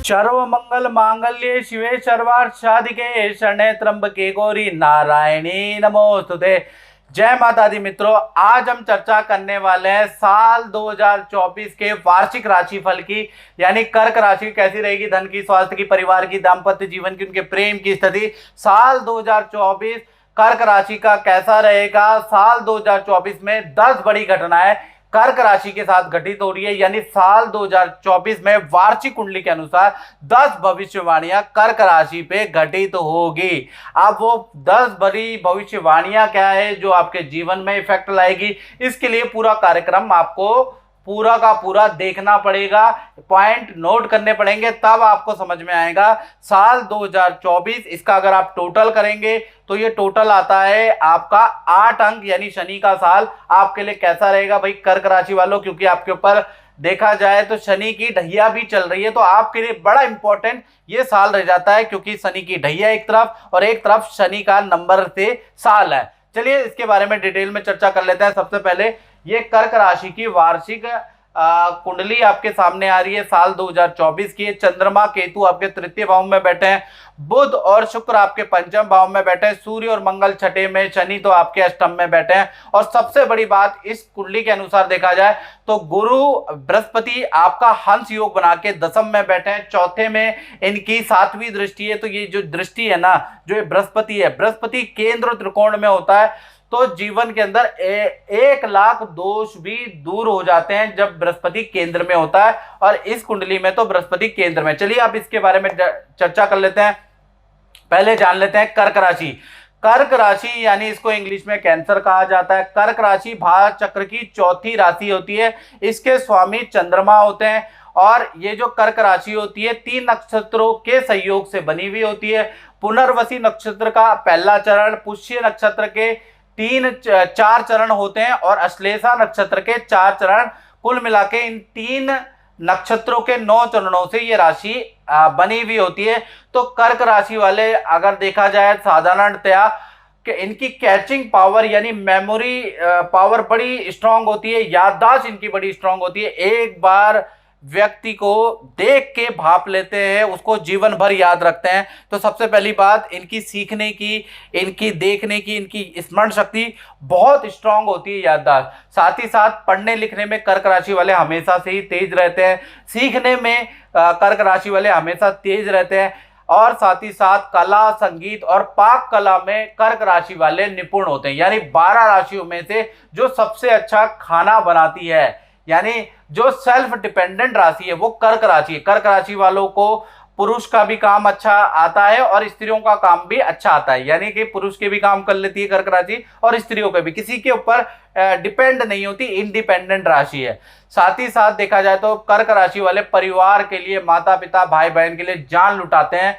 सर्व मंगल मांगल्ये शिवे सर्वार्थ साधिके शरणे त्र्यंबके गौरी नारायणी नमोस्तुते। जय माता दी मित्रों, आज हम चर्चा करने वाले हैं साल 2024 के वार्षिक राशिफल की, यानी कर्क राशि कैसी रहेगी, धन की, स्वास्थ्य की, परिवार की, दाम्पत्य जीवन की, उनके प्रेम की स्थिति। साल 2024 कर्क राशि का कैसा रहेगा। साल 2024 में 10 बड़ी घटनाएं कर्क राशि के साथ घटित हो रही है, यानी साल 2024 में वार्षिक कुंडली के अनुसार 10 भविष्यवाणियां कर्क राशि पे घटित होगी। अब वो 10 बड़ी भविष्यवाणियां क्या है जो आपके जीवन में इफेक्ट लाएगी, इसके लिए पूरा कार्यक्रम आपको पूरा का पूरा देखना पड़ेगा, पॉइंट नोट करने पड़ेंगे, तब आपको समझ में आएगा। साल 2024 इसका अगर आप टोटल करेंगे तो ये टोटल आता है आपका 8 अंक, यानी शनि का साल आपके लिए कैसा रहेगा भाई कर्क राशि वालों। क्योंकि आपके ऊपर देखा जाए तो शनि की ढैया भी चल रही है, तो आपके लिए बड़ा इंपॉर्टेंट ये साल रह जाता है, क्योंकि शनि की ढैया एक तरफ और एक तरफ शनि का नंबर से साल है। चलिए इसके बारे में डिटेल में चर्चा कर लेते हैं। सबसे पहले ये कर्क राशि की वार्षिक कुंडली आपके सामने आ रही है साल 2024 की। चंद्रमा केतु आपके तृतीय भाव में बैठे हैं, बुध और शुक्र आपके पंचम भाव में बैठे हैं, सूर्य और मंगल छठे में, शनि तो आपके अष्टम में बैठे हैं। और सबसे बड़ी बात इस कुंडली के अनुसार देखा जाए तो गुरु बृहस्पति आपका हंस योग बना के दसम में बैठे हैं, चौथे में इनकी 7वीं दृष्टि है। तो ये जो दृष्टि है ना, जो ये बृहस्पति है, बृहस्पति केंद्र त्रिकोण में होता है, तो जीवन के अंदर 1 लाख दोष भी दूर हो जाते हैं जब बृहस्पति केंद्र में होता है। और इस कुंडली में तो बृहस्पति केंद्र में। चलिए आप इसके बारे में चर्चा कर लेते हैं। पहले जान लेते हैं कर्क राशि। कर्क राशि यानी इसको इंग्लिश में कैंसर कहा जाता है। कर्क राशि भाग चक्र की चौथी राशि होती है, इसके स्वामी चंद्रमा होते हैं। और ये जो कर्क राशि होती है 3 नक्षत्रों के सहयोग से बनी हुई होती है। पुनर्वसी नक्षत्र का पहला चरण, पुष्य नक्षत्र के 4 चरण होते हैं और अश्लेषा नक्षत्र के 4 चरण। कुल मिला के इन 3 नक्षत्रों के 9 चरणों से ये राशि बनी हुई होती है। तो कर्क राशि वाले अगर देखा जाए साधारणतया कि इनकी कैचिंग पावर यानी मेमोरी पावर बड़ी स्ट्रांग होती है, याददाश्त इनकी बड़ी स्ट्रांग होती है। एक बार व्यक्ति को देख के भाप लेते हैं, उसको जीवन भर याद रखते हैं। तो सबसे पहली बात इनकी सीखने की, इनकी देखने की, इनकी स्मरण शक्ति बहुत स्ट्रांग होती है, याददाश्त। साथ ही साथ पढ़ने लिखने में कर्क राशि वाले हमेशा से ही तेज रहते हैं, सीखने में कर्क राशि वाले हमेशा तेज रहते हैं। और साथ ही साथ कला, संगीत और पाक कला में कर्क राशि वाले निपुण होते हैं। यानी 12 राशियों में से जो सबसे अच्छा खाना बनाती है, यानी जो सेल्फ डिपेंडेंट राशि है वो कर्क राशि है। कर्क राशि वालों को पुरुष का भी काम अच्छा आता है और स्त्रियों का काम भी अच्छा आता है, यानी कि पुरुष के भी काम कर लेती है कर्क राशि और स्त्रियों के भी, किसी के ऊपर डिपेंड नहीं होती, इंडिपेंडेंट राशि है। साथ ही साथ देखा जाए तो कर्क राशि वाले परिवार के लिए, माता पिता भाई बहन के लिए जान लुटाते हैं।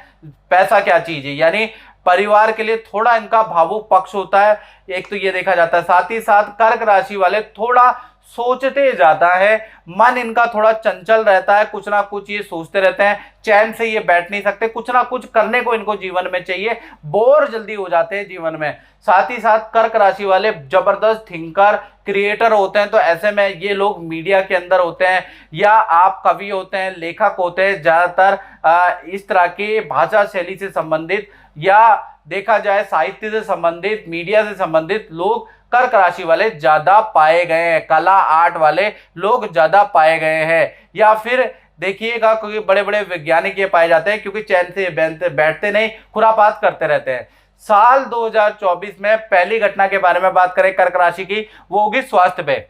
पैसा क्या चीज है, यानी परिवार के लिए थोड़ा इनका भावुक पक्ष होता है, एक तो ये देखा जाता है। साथ ही साथ कर्क राशि वाले थोड़ा सोचते जाता है, मन इनका थोड़ा चंचल रहता है, कुछ ना कुछ ये सोचते रहते हैं, चैन से ये बैठ नहीं सकते, कुछ ना कुछ करने को इनको जीवन में चाहिए, बोर जल्दी हो जाते हैं जीवन में। साथ ही साथ कर्क राशि वाले जबरदस्त थिंकर, क्रिएटर होते हैं। तो ऐसे में ये लोग मीडिया के अंदर होते हैं, या आप कवि होते हैं, लेखक होते हैं, ज्यादातर इस तरह की भाषा शैली से संबंधित या देखा जाए साहित्य से संबंधित, मीडिया से संबंधित लोग कर्क राशि वाले ज्यादा पाए गए हैं, कला आर्ट वाले लोग ज्यादा पाए गए हैं। या फिर देखिएगा क्योंकि बड़े बड़े वैज्ञानिक ये पाए जाते हैं, क्योंकि चैन से बैठते नहीं, खुरापात करते रहते हैं। साल 2024 में पहली घटना के बारे में बात करें कर्क राशि की, वो होगी स्वास्थ्य पे।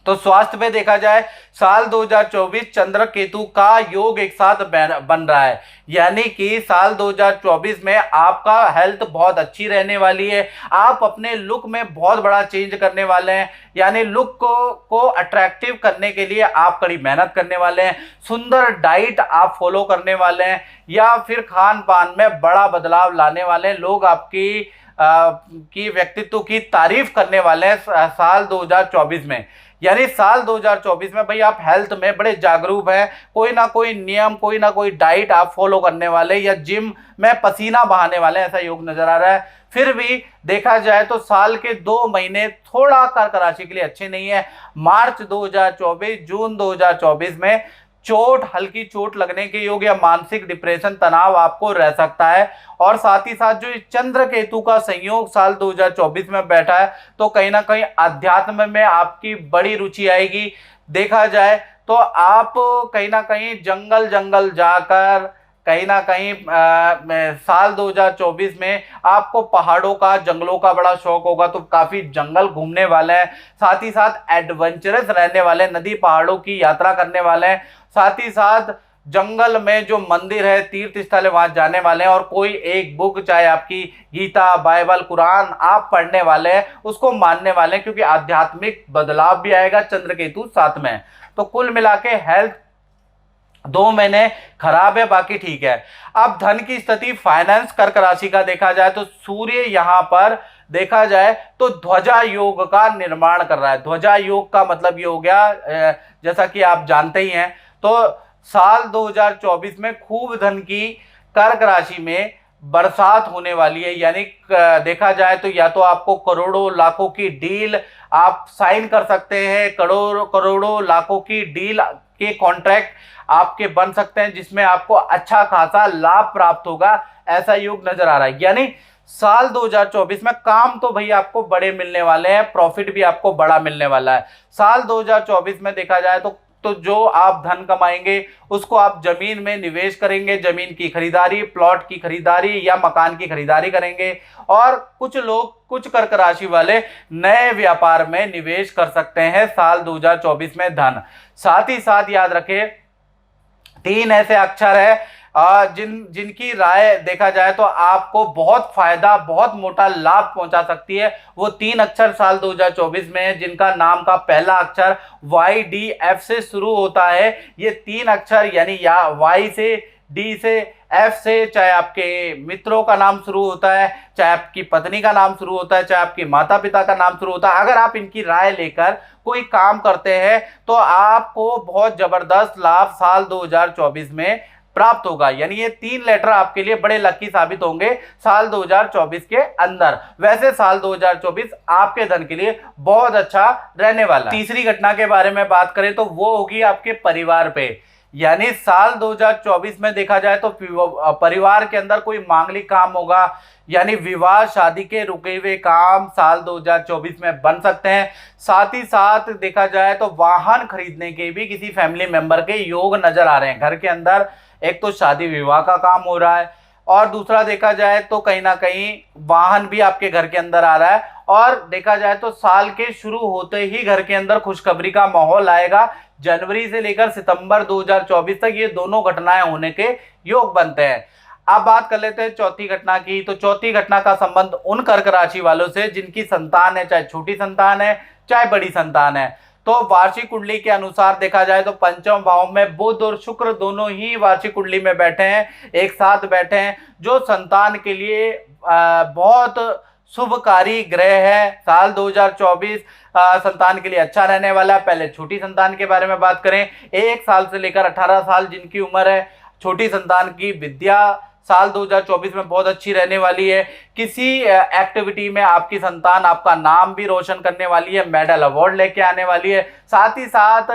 तो स्वास्थ्य पे देखा जाए साल 2024 चंद्र केतु का योग एक साथ बन रहा है, यानी कि साल 2024 में आपका हेल्थ बहुत अच्छी रहने वाली है। आप अपने लुक में बहुत बड़ा चेंज करने वाले हैं, यानी लुक को अट्रैक्टिव करने के लिए आप कड़ी मेहनत करने वाले हैं। सुंदर डाइट आप फॉलो करने वाले हैं, या फिर खान पान में बड़ा बदलाव लाने वाले हैं। लोग आपकी की व्यक्तित्व की तारीफ करने वाले हैं साल 2024 में। यानी साल 2024 में भाई आप हेल्थ में बड़े जागरूक हैं, कोई ना कोई नियम, कोई ना कोई डाइट आप फॉलो करने वाले, या जिम में पसीना बहाने वाले, ऐसा योग नजर आ रहा है। फिर भी देखा जाए तो साल के 2 महीने थोड़ा कर्क राशि के लिए अच्छे नहीं है। मार्च 2024, जून 2024 में चोट, हल्की चोट लगने के योग या मानसिक डिप्रेशन, तनाव आपको रह सकता है। और साथ ही साथ जो चंद्र केतु का संयोग साल 2024 में बैठा है, तो कहीं ना कहीं अध्यात्म में आपकी बड़ी रुचि आएगी। देखा जाए तो आप कहीं ना कहीं जंगल जंगल जाकर कहीं ना कहीं साल 2024 में आपको पहाड़ों का, जंगलों का बड़ा शौक होगा, तो काफी जंगल घूमने वाले हैं। साथ ही साथ एडवेंचरस रहने वाले, नदी पहाड़ों की यात्रा करने वाले हैं। साथ ही साथ जंगल में जो मंदिर है, तीर्थ स्थल है, वहां जाने वाले हैं। और कोई एक बुक, चाहे आपकी गीता, बाइबल, कुरान आप पढ़ने वाले हैं, उसको मानने वाले हैं, क्योंकि आध्यात्मिक बदलाव भी आएगा, चंद्र केतु साथ में। तो कुल मिला के हेल्थ 2 महीने खराब है, बाकी ठीक है। अब धन की स्थिति, फाइनेंस, कर्क राशि का देखा जाए तो सूर्य यहां पर देखा जाए तो ध्वजा योग का निर्माण कर रहा है। ध्वजा योग का मतलब ये हो गया, जैसा कि आप जानते ही हैं, तो साल 2024 में खूब धन की कर्क राशि में बरसात होने वाली है। यानी देखा जाए तो या तो आपको करोड़ों लाखों की डील आप साइन कर सकते हैं, करोड़ों लाखों की डील के कॉन्ट्रैक्ट आपके बन सकते हैं, जिसमें आपको अच्छा खासा लाभ प्राप्त होगा, ऐसा योग नजर आ रहा है। यानी साल 2024 में काम तो भाई आपको बड़े मिलने वाले हैं, प्रॉफिट भी आपको बड़ा मिलने वाला है। साल 2024 में देखा जाए तो जो आप धन कमाएंगे उसको आप जमीन में निवेश करेंगे, जमीन की खरीदारी, प्लॉट की खरीदारी या मकान की खरीदारी करेंगे। और कुछ लोग, कुछ कर्क राशि वाले नए व्यापार में निवेश कर सकते हैं साल 2024 में धन। साथ ही साथ याद रखें, 3 ऐसे अक्षर है जिनकी राय देखा जाए तो आपको बहुत फायदा, बहुत मोटा लाभ पहुंचा सकती है। वो 3 अक्षर साल 2024 में है, जिनका नाम का पहला अक्षर YDF से शुरू होता है। ये 3 अक्षर यानी या Y से, D से, F से, चाहे आपके मित्रों का नाम शुरू होता है, चाहे आपकी पत्नी का नाम शुरू होता है, चाहे आपके माता पिता का नाम शुरू होता है, अगर आप इनकी राय लेकर कोई काम करते हैं तो आपको बहुत जबरदस्त लाभ साल 2024 में प्राप्त होगा। यानी ये 3 लेटर आपके लिए बड़े लकी साबित होंगे साल 2024 के अंदर। वैसे साल 2024 आपके धन के लिए बहुत अच्छा रहने वाला है। तीसरी घटना के बारे में बात करें तो वो होगी आपके परिवार पे। यानी साल 2024 में देखा जाए तो परिवार के अंदर कोई मांगलिक काम होगा, यानी विवाह शादी के रुके हुए काम साल 2024 में बन सकते हैं। साथ ही साथ देखा जाए तो वाहन खरीदने के भी किसी फैमिली मेंबर के योग नजर आ रहे हैं। घर के अंदर एक तो शादी विवाह का काम हो रहा है, और दूसरा देखा जाए तो कहीं ना कहीं वाहन भी आपके घर के अंदर आ रहा है। और देखा जाए तो साल के शुरू होते ही घर के अंदर खुशखबरी का माहौल आएगा। जनवरी से लेकर सितंबर 2024 तक ये दोनों घटनाएं होने के योग बनते हैं। अब बात कर लेते हैं चौथी घटना की। तो चौथी घटना का संबंध उन कर्क राशि वालों से जिनकी संतान है, चाहे छोटी संतान है चाहे बड़ी संतान है। तो वार्षिक कुंडली के अनुसार देखा जाए तो पंचम भाव में बुध और शुक्र दोनों ही वार्षिक कुंडली में बैठे हैं, एक साथ बैठे हैं, जो संतान के लिए बहुत शुभकारी ग्रह है। साल 2024 संतान के लिए अच्छा रहने वाला है। पहले छोटी संतान के बारे में बात करें, 1 साल से लेकर 18 साल जिनकी उम्र है, छोटी संतान की विद्या साल 2024 में बहुत अच्छी रहने वाली है। किसी एक्टिविटी में आपकी संतान आपका नाम भी रोशन करने वाली है, मेडल अवार्ड लेके आने वाली है। साथ ही साथ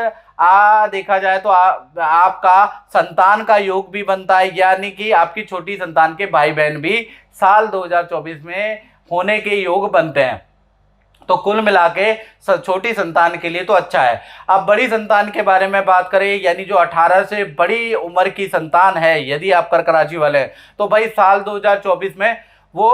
देखा जाए तो आपका संतान का योग भी बनता है, यानी कि आपकी छोटी संतान के भाई बहन भी साल 2024 में होने के योग बनते हैं। तो कुल मिला के छोटी संतान के लिए तो अच्छा है। अब बड़ी संतान के बारे में बात करें, यानी जो 18 से बड़ी उम्र की संतान है, यदि आप कर्क राशि वाले हैं तो भाई साल 2024 में वो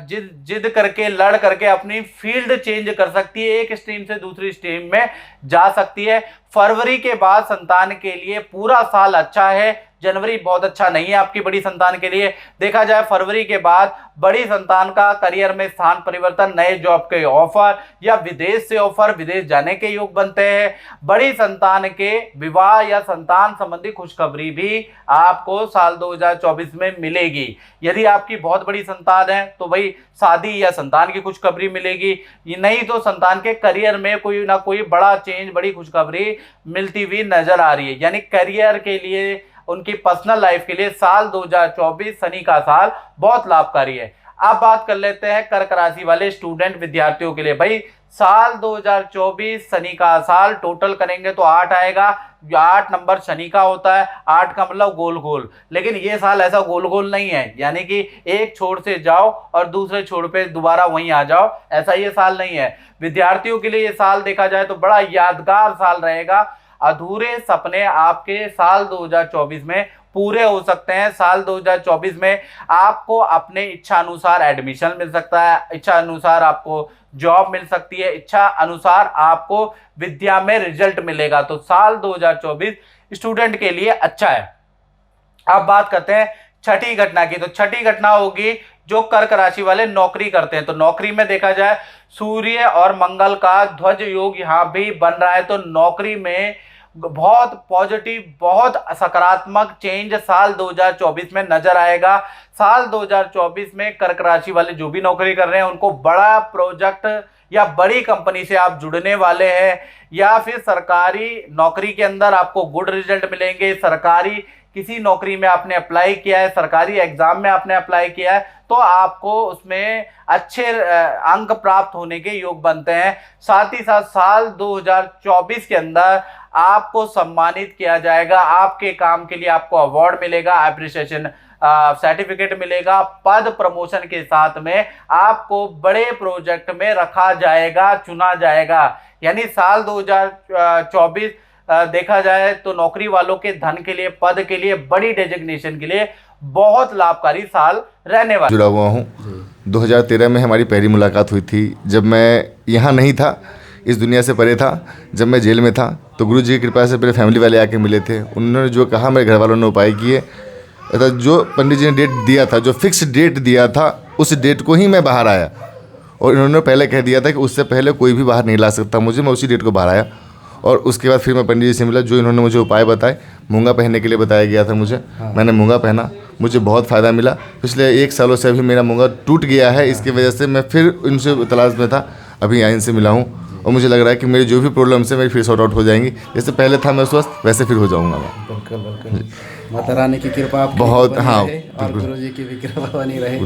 जिद करके, लड़ करके अपनी फील्ड चेंज कर सकती है, एक स्ट्रीम से दूसरी स्ट्रीम में जा सकती है। फरवरी के बाद संतान के लिए पूरा साल अच्छा है, जनवरी बहुत अच्छा नहीं है आपकी बड़ी संतान के लिए। देखा जाए फरवरी के बाद बड़ी संतान का करियर में स्थान परिवर्तन, नए जॉब के ऑफर या विदेश से ऑफर, विदेश जाने के योग बनते हैं। बड़ी संतान के विवाह या संतान संबंधी खुशखबरी भी आपको साल 2024 में मिलेगी। यदि आपकी बहुत बड़ी संतान है तो भाई शादी या संतान की खुशखबरी मिलेगी, नहीं तो संतान के करियर में कोई ना कोई बड़ा चेंज, बड़ी खुशखबरी मिलती हुई नजर आ रही है। यानी करियर के लिए, उनकी पर्सनल लाइफ के लिए साल 2024 शनि का साल बहुत लाभकारी है। अब बात कर लेते हैं कर्क राशि वाले स्टूडेंट विद्यार्थियों के लिए। भाई साल 2024 शनि का साल, टोटल करेंगे तो 8 आएगा। 8 नंबर शनि का होता है, 8 का मतलब गोल गोल। लेकिन ये साल ऐसा गोल गोल नहीं है, यानी कि एक छोर से जाओ और दूसरे छोर पे दोबारा वहीं आ जाओ, ऐसा ये साल नहीं है। विद्यार्थियों के लिए ये साल देखा जाए तो बड़ा यादगार साल रहेगा। अधूरे सपने आपके साल 2024 में पूरे हो सकते हैं। साल 2024 में आपको अपने इच्छा अनुसार एडमिशन मिल सकता है, इच्छा अनुसार आपको जॉब मिल सकती है, इच्छा अनुसार आपको विद्या में रिजल्ट मिलेगा। तो साल 2024 स्टूडेंट के लिए अच्छा है। अब बात करते हैं छठी घटना की। तो छठी घटना होगी जो कर्क राशि वाले नौकरी करते हैं। तो नौकरी में देखा जाए सूर्य और मंगल का ध्वज योग यहां भी बन रहा है, तो नौकरी में बहुत पॉजिटिव, बहुत सकारात्मक चेंज साल 2024 में नजर आएगा। साल 2024 में कर्क राशि वाले जो भी नौकरी कर रहे हैं उनको बड़ा प्रोजेक्ट या बड़ी कंपनी से आप जुड़ने वाले हैं, या फिर सरकारी नौकरी के अंदर आपको गुड रिजल्ट मिलेंगे। सरकारी किसी नौकरी में आपने अप्लाई किया है, सरकारी एग्जाम में आपने अप्लाई किया है, तो आपको उसमें अच्छे अंक प्राप्त होने के योग बनते हैं। साथ ही साथ साल 2024 के अंदर आपको सम्मानित किया जाएगा, आपके काम के लिए आपको अवार्ड मिलेगा, अप्रिसिएशन सर्टिफिकेट मिलेगा, पद प्रमोशन के साथ में आपको बड़े प्रोजेक्ट में रखा जाएगा, चुना जाएगा। यानी साल 2024 देखा जाए तो नौकरी वालों के धन के लिए, पद के लिए, बड़ी डेजिग्नेशन के लिए बहुत लाभकारी साल रहने वाला। जुड़ा हुआ हूँ। 2013 में हमारी पहली मुलाकात हुई थी, जब मैं यहाँ नहीं था, इस दुनिया से परे था। जब मैं जेल में था तो गुरु जी की कृपा से मेरे फैमिली वाले आके मिले थे। उन्होंने जो कहा मेरे घर वालों ने उपाय किए, अर्थात जो पंडित जी ने डेट दिया था, जो फिक्स डेट दिया था, उस डेट को ही मैं बाहर आया। और इन्होंने पहले कह दिया था कि उससे पहले कोई भी बाहर नहीं ला सकता मुझे, मैं उसी डेट को बाहर आया। और उसके बाद फिर मैं पंडित जी से मिला, जो इन्होंने मुझे उपाय बताए। मूंगा पहनने के लिए बताया गया था मुझे, मैंने मूंगा पहना, मुझे बहुत फ़ायदा मिला। पिछले 1 सालों से अभी मेरा मूंगा टूट गया है, इसकी वजह से मैं फिर इनसे तलाश में था, अभी यहाँ इनसे मिला हूँ। और मुझे लग रहा है कि मेरी जो भी प्रॉब्लम्स है मेरी फिर सॉर्ट आउट हो जाएंगी। जैसे पहले था मैं स्वस्थ, वैसे फिर हो जाऊँगा मैं। बिल्कुल बिल्कुल, माता रानी की कृपा आपकी बहुत, बनी हाँ, रहे और गुरु जी की भी कृपा बनी रहे।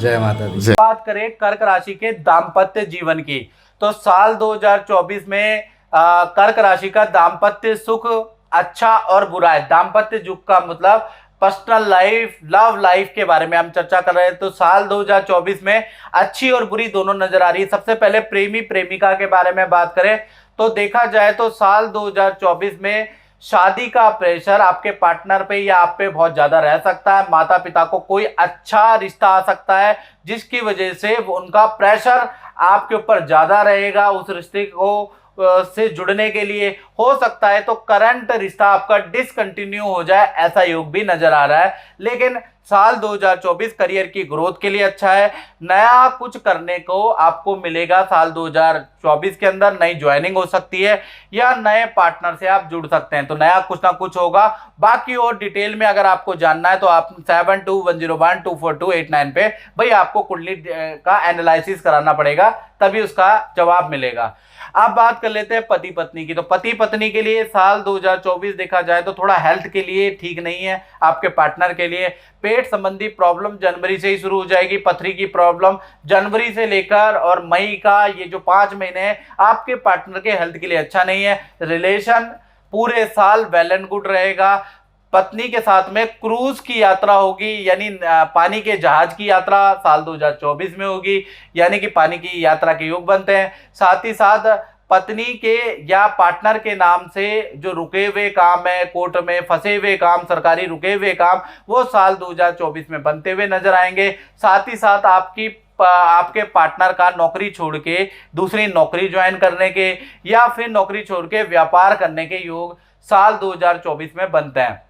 जय माता दी। बात करें कर्क राशि के दाम्पत्य जीवन की, तो साल 2024 में कर्क राशि का दाम्पत्य सुख अच्छा और बुरा है। दाम्पत्य सुख का मतलब पर्सनल लाइफ, लव लाइफ के बारे में हम चर्चा कर रहे हैं। तो साल 2024 में अच्छी और बुरी दोनों नजर आ रही है। सबसे पहले प्रेमी प्रेमिका के बारे में बात करें तो देखा जाए तो साल 2024 में शादी का प्रेशर आपके पार्टनर पे या आप पे बहुत ज्यादा रह सकता है। माता पिता को कोई अच्छा रिश्ता आ सकता है जिसकी वजह से उनका प्रेशर आपके ऊपर ज्यादा रहेगा। उस रिश्ते को से जुड़ने के लिए हो सकता है तो करंट रिश्ता आपका डिसकंटिन्यू हो जाए, ऐसा योग भी नजर आ रहा है। लेकिन साल 2024 करियर की ग्रोथ के लिए अच्छा है। नया कुछ करने को आपको मिलेगा साल 2024 के अंदर, नई ज्वाइनिंग हो सकती है या नए पार्टनर से आप जुड़ सकते हैं, तो नया कुछ ना कुछ होगा। बाकी और डिटेल में अगर आपको जानना है तो आप 7210124289 पे भाई आपको कुंडली का एनालिसिस कराना पड़ेगा, तभी उसका जवाब मिलेगा। अब बात कर लेते हैं पति पत्नी की। तो पति पत्नी के लिए साल 2024 देखा जाए तो थोड़ा हेल्थ के लिए ठीक नहीं है। आपके पार्टनर के लिए पेट संबंधी प्रॉब्लम जनवरी से ही शुरू हो जाएगी। पथरी की प्रॉब्लम जनवरी से लेकर और मई का ये जो 5 महीने हैं आपके पार्टनर के हेल्थ के लिए अच्छा नहीं है। रिलेशन पूरे साल वेल एंड गुड रहेगा। पत्नी के साथ में क्रूज की यात्रा होगी, यानी पानी के जहाज की यात्रा साल 2024 में होगी, यानी कि पानी की यात्रा के योग बनते हैं। साथ ही साथ पत्नी के या पार्टनर के नाम से जो रुके हुए काम है, कोर्ट में फंसे हुए काम, सरकारी रुके हुए काम, वो साल 2024 में बनते हुए नजर आएंगे। साथ ही साथ आपके पार्टनर का नौकरी छोड़ के दूसरी नौकरी ज्वाइन करने के या फिर नौकरी छोड़ के व्यापार करने के योग साल 2024 में बनते हैं।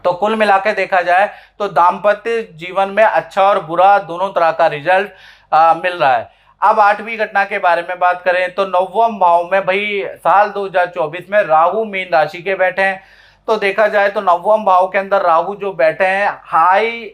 तो कुल मिलाकर देखा जाए तो दाम्पत्य जीवन में अच्छा और बुरा दोनों तरह का रिजल्ट मिल रहा है। अब 8वीं घटना के बारे में बात करें तो 9वें भाव में भाई साल 2024 में राहु मीन राशि के बैठे हैं। तो देखा जाए तो 9वें भाव के अंदर राहु जो बैठे हैं, हाई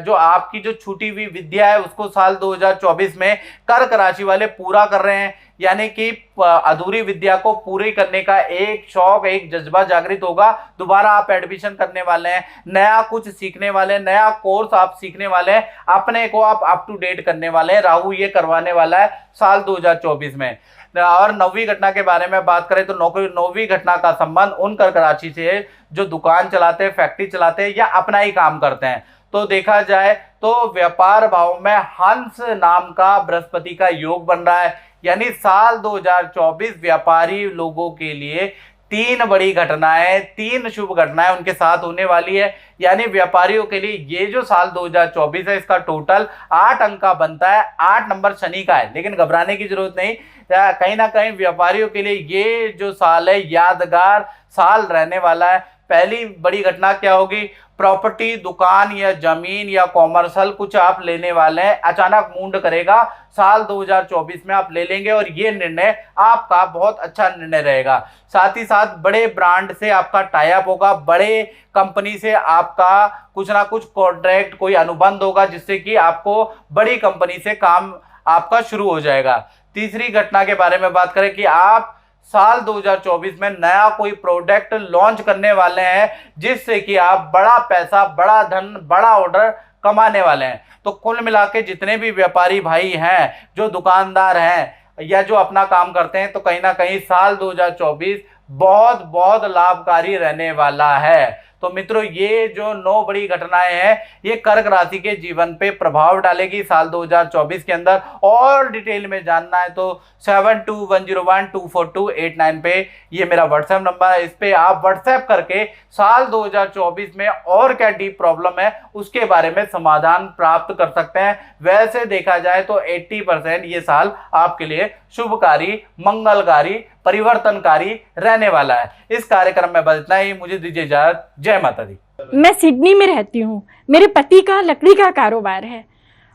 जो आपकी जो छूटी हुई विद्या है उसको साल 2024 में कर्क राशि वाले पूरा कर रहे हैं। यानी कि अधूरी विद्या को पूरी करने का एक शौक, एक जज्बा जागृत होगा। दोबारा आप एडमिशन करने वाले हैं, नया कुछ सीखने वाले हैं, नया कोर्स आप सीखने वाले हैं, अपने को आप अप टू डेट करने वाले हैं। राहु ये करवाने वाला है साल 2024 में। और नौवीं घटना के बारे में बात करें तो नौवीं घटना का संबंध उन कर्क राशि से है जो दुकान चलाते हैं, फैक्ट्री चलाते हैं या अपना ही काम करते हैं। तो देखा जाए तो व्यापार भाव में हंस नाम का बृहस्पति का योग बन रहा है, यानी साल 2024 व्यापारी लोगों के लिए 3 बड़ी घटनाएं, 3 शुभ घटनाएं उनके साथ होने वाली है। यानी व्यापारियों के लिए ये जो साल 2024 है इसका टोटल 8 अंक का बनता है। 8 नंबर शनि का है, लेकिन घबराने की जरूरत नहीं। कहीं ना कहीं व्यापारियों के लिए ये जो साल है यादगार साल रहने वाला है। पहली बड़ी घटना क्या होगी, प्रॉपर्टी, दुकान या जमीन या कॉमर्शियल कुछ आप लेने वाले हैं, अचानक मूड करेगा साल 2024 में आप ले लेंगे और ये निर्णय आपका बहुत अच्छा निर्णय रहेगा। साथ ही साथ बड़े ब्रांड से आपका टाई अप होगा, बड़े कंपनी से आपका कुछ ना कुछ कॉन्ट्रैक्ट, कोई अनुबंध होगा जिससे कि आपको बड़ी कंपनी से काम आपका शुरू हो जाएगा। तीसरी घटना के बारे में बात करें कि आप साल 2024 में नया कोई प्रोडक्ट लॉन्च करने वाले हैं जिससे कि आप बड़ा पैसा, बड़ा धन, बड़ा ऑर्डर कमाने वाले हैं। तो कुल मिला के जितने भी व्यापारी भाई हैं, जो दुकानदार हैं या जो अपना काम करते हैं, तो कहीं ना कहीं साल 2024 बहुत बहुत लाभकारी रहने वाला है। तो मित्रों, ये जो 9 बड़ी घटनाएं हैं ये कर्क राशि के जीवन पे प्रभाव डालेगी साल 2024 के अंदर। और डिटेल में जानना है तो 7210124289 पे ये मेरा व्हाट्सएप नंबर है, इस पे आप व्हाट्सएप करके साल 2024 में और क्या डीप प्रॉब्लम है उसके बारे में समाधान प्राप्त कर सकते हैं। वैसे देखा जाए तो 80% ये साल आपके लिए शुभकारी, मंगलकारी, परिवर्तनकारी रहने वाला है। इस कार्यक्रम में बस इतना ही, मुझे दीजिए इजाजत। जय माता दी। मैं सिडनी में रहती हूँ। मेरे पति का लकड़ी का कारोबार है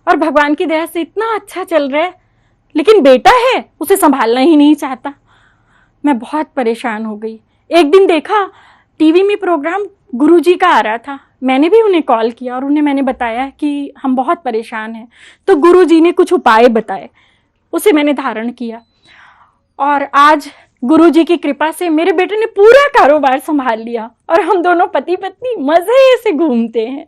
और भगवान की दया से इतना अच्छा चल रहा है, लेकिन बेटा है उसे संभालना ही नहीं चाहता। मैं बहुत परेशान हो गई। एक दिन देखा टीवी में प्रोग्राम गुरुजी का आ रहा था, मैंने भी उन्हें कॉल किया और उन्हें मैंने बताया कि हम बहुत परेशान हैं। तो गुरुजी ने कुछ उपाय बताए, उसे मैंने धारण किया और आज गुरुजी की कृपा से मेरे बेटे ने पूरा कारोबार संभाल लिया और हम दोनों पति पत्नी मजे से घूमते हैं।